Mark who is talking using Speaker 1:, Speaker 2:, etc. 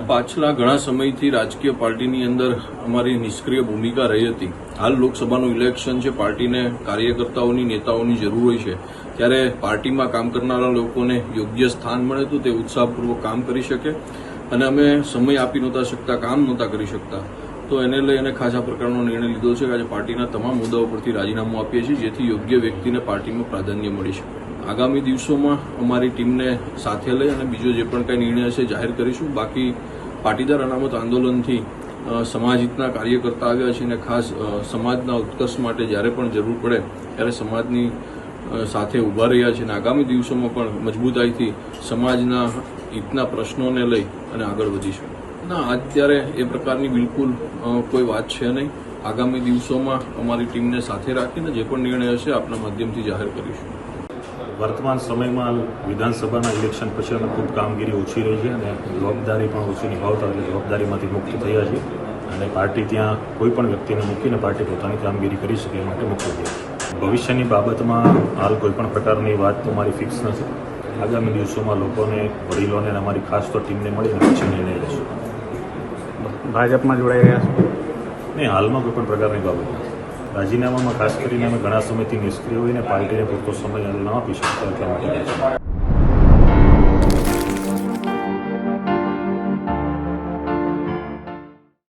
Speaker 1: પાછલા ઘણા સમયથી રાજકીય પાર્ટીની અંદર અમારી નિષ્ક્રિય ભૂમિકા રહી હતી. હાલ લોકસભાનું ઇલેક્શન છે, પાર્ટીને કાર્યકર્તાઓની નેતાઓની જરૂર હોય છે, ત્યારે પાર્ટીમાં કામ કરનારા લોકોને યોગ્ય સ્થાન મળે તો તે ઉત્સાહપૂર્વક કામ કરી શકે. અને અમે સમય આપી નહોતા શકતા, કામ નહોતા કરી શકતા, તો એને લઈ અને ખાસ આ પ્રકારનો નિર્ણય લીધો છે કે આજે પાર્ટીના તમામ મુદ્દાઓ પરથી રાજીનામું આપીએ છીએ, જેથી યોગ્ય વ્યક્તિને પાર્ટીમાં પ્રાધાન્ય મળી શકે. આગામી દિવસોમાં અમારી ટીમને સાથે લઈ અને બીજો જે પણ કંઈ નિર્ણય છે જાહેર કરીશું. બાકી પાટીદાર અનામત આંદોલનથી સમાજહિતના કાર્યકર્તા આવ્યા છે અને ખાસ સમાજના ઉત્કર્ષ માટે જ્યારે પણ જરૂર પડે ત્યારે સમાજની સાથે ઊભા રહ્યા છે અને આગામી દિવસોમાં પણ મજબૂતાઈથી સમાજના હિતના પ્રશ્નોને લઈ અને આગળ વધીશું. ના, અત્યારે એ પ્રકારની બિલકુલ કોઈ વાત છે નહીં. આગામી દિવસોમાં અમારી ટીમને સાથે રાખીને જે પણ નિર્ણય હશે આપના માધ્યમથી જાહેર કરીશું.
Speaker 2: વર્તમાન સમયમાં વિધાનસભાના ઇલેક્શન પછી અમે ખૂબ કામગીરી ઓછી રહી છે અને જવાબદારી પણ ઓછી નિભાવતા એટલે જવાબદારીમાંથી મુક્ત થયા છે અને પાર્ટી ત્યાં કોઈ પણ વ્યક્તિને મૂકીને પાર્ટી પોતાની કામગીરી કરી શકે એ માટે મુક્ત થયા છે. ભવિષ્યની બાબતમાં હાલ કોઈ પણ પ્રકારની વાત તો મારી ફિક્સ નથી. આગામી દિવસોમાં લોકોને, વડીલોને અને અમારી ખાસ તો ટીમને મળીને પછી નિર્ણય લેશું.
Speaker 3: ભાજપમાં જોડાઈ રહ્યા છે?
Speaker 2: નહીં, હાલમાં કોઈ પણ પ્રકારની બાબત નથી. રાજીનામામાં ખાસ કરીને અમે ઘણા સમયથી નિષ્ક્રિય હોઈને પાર્ટીને પૂરતો સમય ન આપી શકતા એટલા માટે